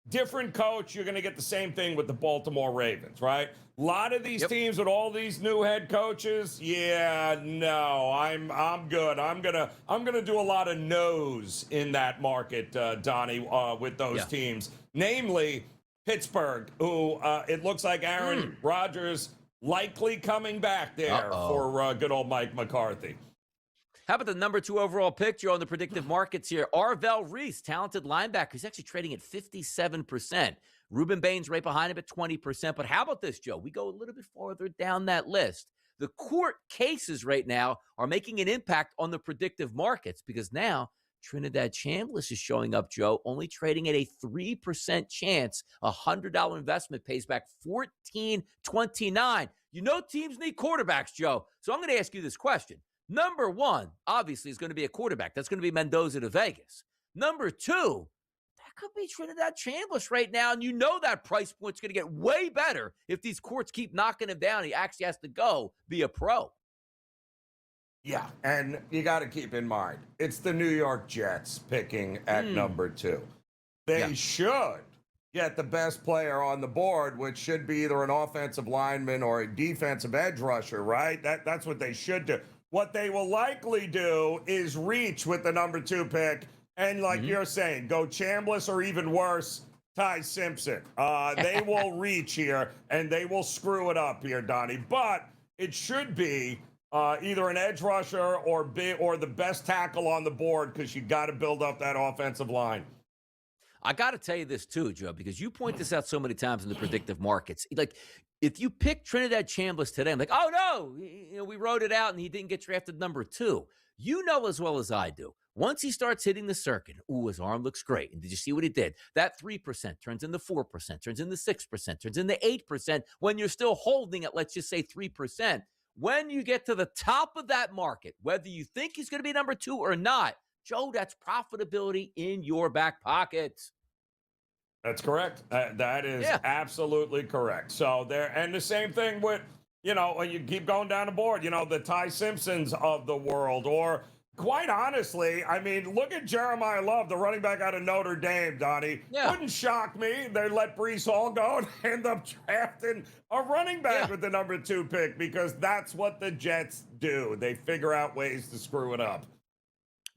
different coach, you're going to get the same thing with the Baltimore Ravens, right? A lot of these teams with all these new head coaches, no, I'm good. I'm gonna do a lot of no's in that market, Donnie, with those teams, namely Pittsburgh, who it looks like Aaron Rodgers likely coming back there for good old Mike McCarthy. How about the number 2 overall pick, Joe, on the predictive markets here? Arvell Reese, talented linebacker. He's actually trading at 57%. Reuben Baines right behind him at 20%. But how about this, Joe? We go a little bit farther down that list. The court cases right now are making an impact on the predictive markets because now Trinidad Chambliss is showing up, Joe, only trading at a 3% chance. A $100 investment pays back $14.29. You know teams need quarterbacks, Joe. So I'm going to ask you this question. Number 1, obviously, is going to be a quarterback. That's going to be Mendoza to Vegas. Number 2, that could be Trinidad Chambliss right now, and you know that price point's going to get way better if these courts keep knocking him down. He actually has to go be a pro. Yeah, and you got to keep in mind, it's the New York Jets picking at number 2. They should get the best player on the board, which should be either an offensive lineman or a defensive edge rusher, right? That's what they should do. What they will likely do is reach with the number 2 pick and, like you're saying, go Chambliss or even worse, Ty Simpson. They will reach here, and they will screw it up here, Donnie. But it should be either an edge rusher or the best tackle on the board because you got to build up that offensive line. I got to tell you this too, Joe, because you point this out so many times in the predictive markets. Like, if you pick Trinidad Chambliss today, I'm like, oh no, we wrote it out and he didn't get drafted number 2. You know as well as I do. Once he starts hitting the circuit, his arm looks great. And did you see what he did? That 3% turns into 4%, turns into 6%, turns into 8% when you're still holding at, let's just say, 3%. When you get to the top of that market, whether you think he's going to be number 2 or not, Joe, that's profitability in your back pocket. That's correct. That is absolutely correct. So there, and the same thing with, when you keep going down the board, the Ty Simpsons of the world, or quite honestly, I mean, look at Jeremiah Love, the running back out of Notre Dame, Donnie. Wouldn't shock me. They let Breece Hall go and end up drafting a running back with the number 2 pick, because that's what the Jets do. They figure out ways to screw it up.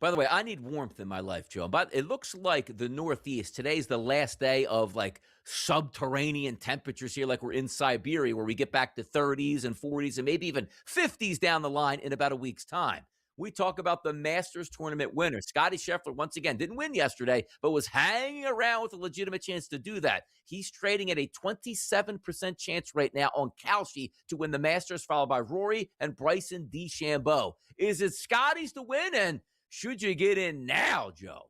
By the way, I need warmth in my life, Joe. But it looks like the Northeast, today's the last day of like subterranean temperatures here, like we're in Siberia, where we get back to 30s and 40s and maybe even 50s down the line in about a week's time. We talk about the Masters tournament winner. Scottie Scheffler, once again, didn't win yesterday, but was hanging around with a legitimate chance to do that. He's trading at a 27% chance right now on Kalshi to win the Masters, followed by Rory and Bryson DeChambeau. Is it Scotty's to win? And should you get in now, Joe?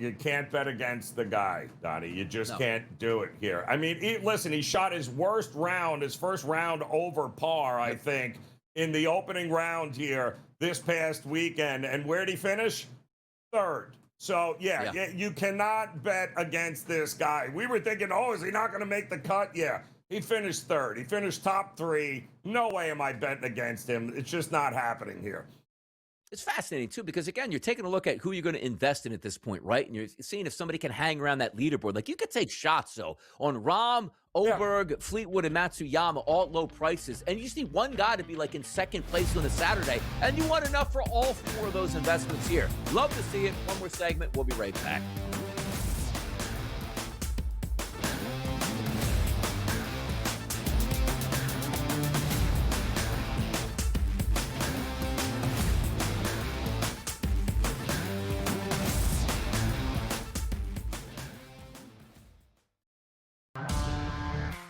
You can't bet against the guy, Donnie. You just can't do it here. I mean, he shot his first round over par, I think, in the opening round here this past weekend. And where'd he finish? 3rd. So, you cannot bet against this guy. We were thinking, is he not going to make the cut? Yeah, he finished 3rd. He finished top 3. No way am I betting against him. It's just not happening here. It's fascinating, too, because, again, you're taking a look at who you're going to invest in at this point, right? And you're seeing if somebody can hang around that leaderboard. Like, you could take shots, though, on Rahm, Oberg, Fleetwood, and Matsuyama, all at low prices. And you just need one guy to be, like, in second place on a Saturday. And you want enough for all 4 of those investments here. Love to see it. One more segment. We'll be right back.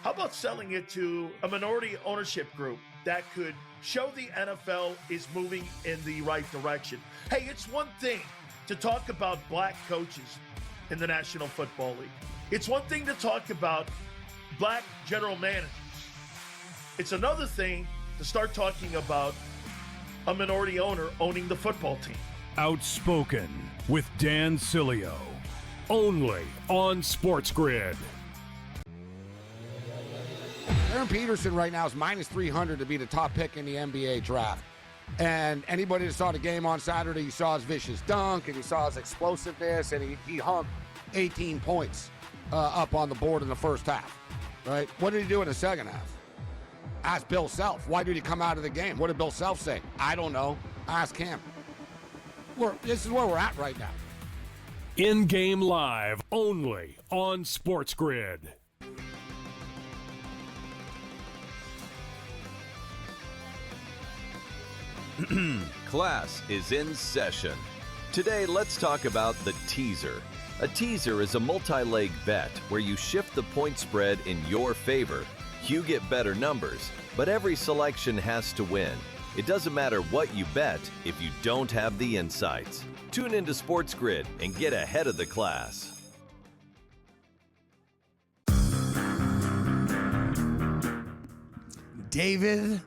How about selling it to a minority ownership group that could show the NFL is moving in the right direction? Hey, it's one thing to talk about black coaches in the National Football League. It's one thing to talk about black general managers. It's another thing to start talking about a minority owner owning the football team. Outspoken with Dan Cilio. Only on SportsGrid. Aaron Peterson right now is minus 300 to be the top pick in the NBA draft. And anybody that saw the game on Saturday, you saw his vicious dunk and you saw his explosiveness, and he hung 18 points up on the board in the first half, right? What did he do in the second half? Ask Bill Self. Why did he come out of the game? What did Bill Self say? I don't know. Ask him. This is where we're at right now. In-game live only on SportsGrid. Class is in session. Today, let's talk about the teaser. A teaser is a multi-leg bet where you shift the point spread in your favor. You get better numbers, but every selection has to win. It doesn't matter what you bet if you don't have the insights. Tune into SportsGrid and get ahead of the class. David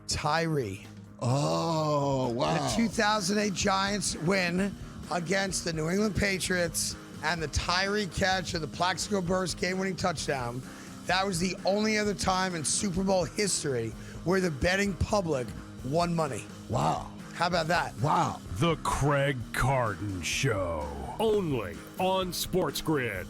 Tyree. Oh, wow. The 2008 Giants win against the New England Patriots, and the Tyree catch of the Plaxico Burress game-winning touchdown. That was the only other time in Super Bowl history where the betting public won money. Wow. How about that? Wow. The Craig Carton Show. Only on SportsGrid.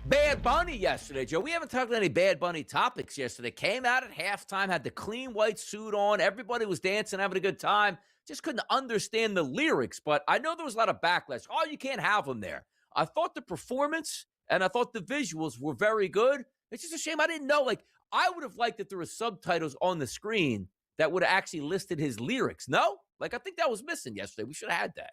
Bad Bunny yesterday, Joe. We haven't talked about any Bad Bunny topics yesterday. Came out at halftime, had the clean white suit on. Everybody was dancing, having a good time. just couldn't understand the lyrics. But I know there was a lot of backlash. Oh, you can't have them there. I thought the performance and I thought the visuals were very good. It's just a shame I didn't know. Like, I would have liked that there were subtitles on the screen that would have actually listed his lyrics. No? Like, I think that was missing yesterday. We should have had that.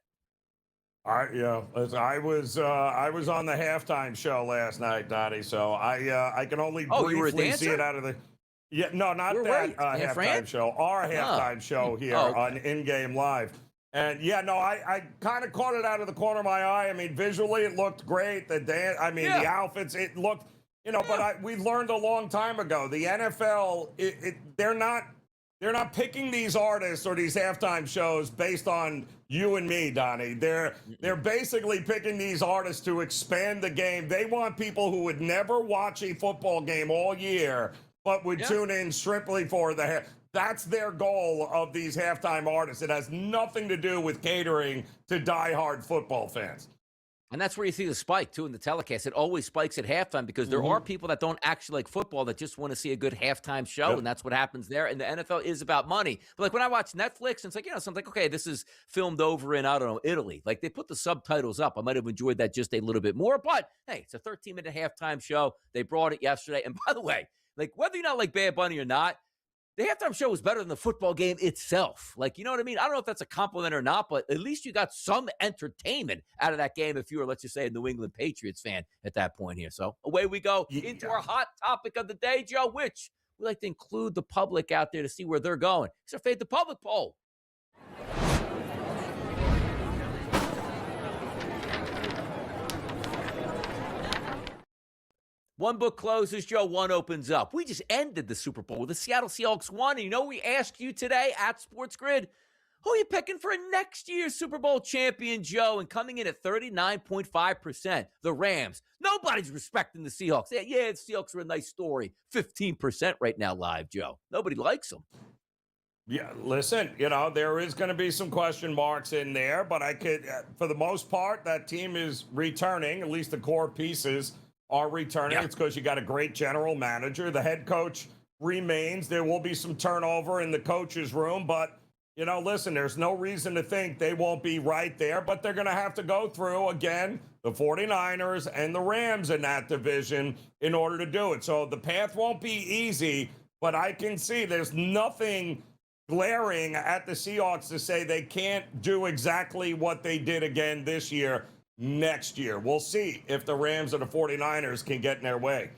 I was on the halftime show last night, Donnie. So I can only briefly see it out of the. Yeah, no, not that halftime show. Our halftime show here on In Game Live. And yeah, no, I kind of caught it out of the corner of my eye. I mean, visually it looked great. The dance, I mean, the outfits, it looked, but we learned a long time ago. The NFL, they're not picking these artists or these halftime shows based on you and me, Donnie. They're basically picking these artists to expand the game. They want people who would never watch a football game all year, but would tune in strictly for the. That's their goal of these halftime artists. It has nothing to do with catering to diehard football fans. And that's where you see the spike, too, in the telecast. It always spikes at halftime because there are people that don't actually like football that just want to see a good halftime show, and that's what happens there. And the NFL is about money. But, like, when I watch Netflix, it's like, something like, okay, this is filmed over in, I don't know, Italy. Like, they put the subtitles up. I might have enjoyed that just a little bit more. But, hey, it's a 13-minute halftime show. They brought it yesterday. And, by the way, like, whether you're not like Bad Bunny or not, the halftime show was better than the football game itself. Like, you know what I mean? I don't know if that's a compliment or not, but at least you got some entertainment out of that game if you were, let's just say, a New England Patriots fan at that point here. So away we go into our hot topic of the day, Joe, which we like to include the public out there to see where they're going. It's our Fade the Public poll. One book closes, Joe, one opens up. We just ended the Super Bowl. The Seattle Seahawks won. And we asked you today at SportsGrid, who are you picking for next year's Super Bowl champion, Joe? And coming in at 39.5%, the Rams. Nobody's respecting the Seahawks. Yeah, the Seahawks are a nice story. 15% right now live, Joe. Nobody likes them. Yeah, listen, there is going to be some question marks in there, but for the most part, that team is returning, at least the core pieces are returning. It's because you got a great general manager. The head coach remains. There will be some turnover in the coach's room, but, listen, there's no reason to think they won't be right there, but they're going to have to go through, again, the 49ers and the Rams in that division in order to do it. So the path won't be easy, but I can see there's nothing glaring at the Seahawks to say they can't do exactly what they did again this year. Next year, we'll see if the Rams or the 49ers can get in their way.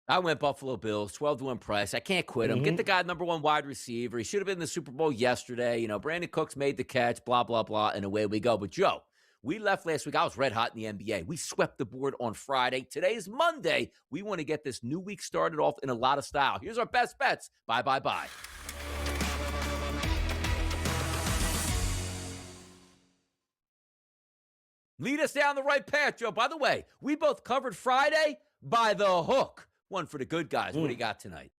I went Buffalo Bills, 12-1 price. I can't quit him. Get the guy number one wide receiver. He should have been in the Super Bowl yesterday. Brandon Cooks made the catch, blah, blah, blah, and away we go. But, Joe, we left last week. I was red hot in the NBA. We swept the board on Friday. Today is Monday. We want to get this new week started off in a lot of style. Here's our best bets. Bye, bye, bye. Lead us down the right path, Joe. By the way, we both covered Friday by the hook. One for the good guys. What do you got tonight?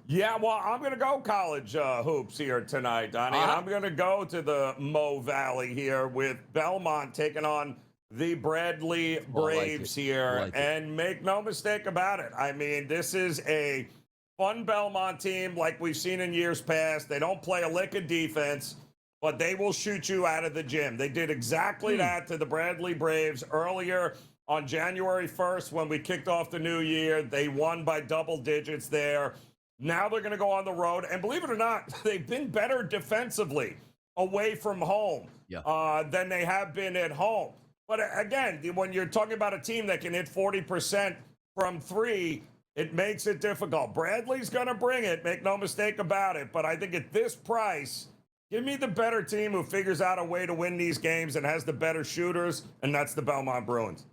Yeah, well, I'm going to go college hoops here tonight, Donnie. And I'm going to go to the Mo Valley here with Belmont taking on the Bradley Braves here. And make no mistake about it. I mean, this is a fun Belmont team like we've seen in years past. They don't play a lick of defense, but they will shoot you out of the gym. They did exactly that to the Bradley Braves earlier on January 1st when we kicked off the new year. They won by double digits there. Now they're going to go on the road. And believe it or not, they've been better defensively away from home than they have been at home. But again, when you're talking about a team that can hit 40% from three, it makes it difficult. Bradley's going to bring it, make no mistake about it. But I think at this price, give me the better team who figures out a way to win these games and has the better shooters, and that's the Belmont Bruins.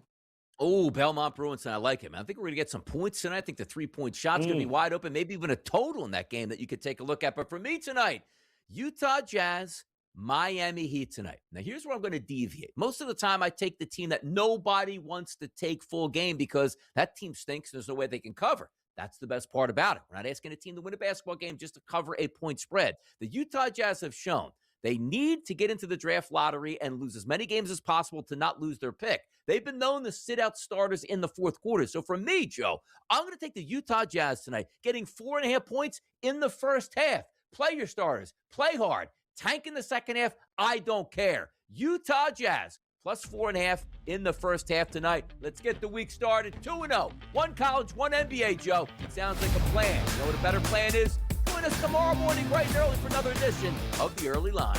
Oh, Belmont Bruins, and I like it, man. I think we're going to get some points tonight. I think the three-point shot's going to be wide open, maybe even a total in that game that you could take a look at. But for me tonight, Utah Jazz, Miami Heat tonight. Now, here's where I'm going to deviate. Most of the time, I take the team that nobody wants to take full game because that team stinks. There's no way they can cover. That's the best part about it. We're not asking a team to win a basketball game just to cover a point spread. The Utah Jazz have shown they need to get into the draft lottery and lose as many games as possible to not lose their pick. They've been known to sit out starters in the fourth quarter. So for me, Joe, I'm going to take the Utah Jazz tonight, getting 4.5 points in the first half. Play your starters. Play hard. tank in the second half, I don't care. Utah Jazz, plus 4.5 in the first half tonight. Let's get the week started. 2-0. One college, one NBA, Joe. Sounds like a plan. You know what a better plan is? Join us tomorrow morning bright and early for another edition of The Early Line.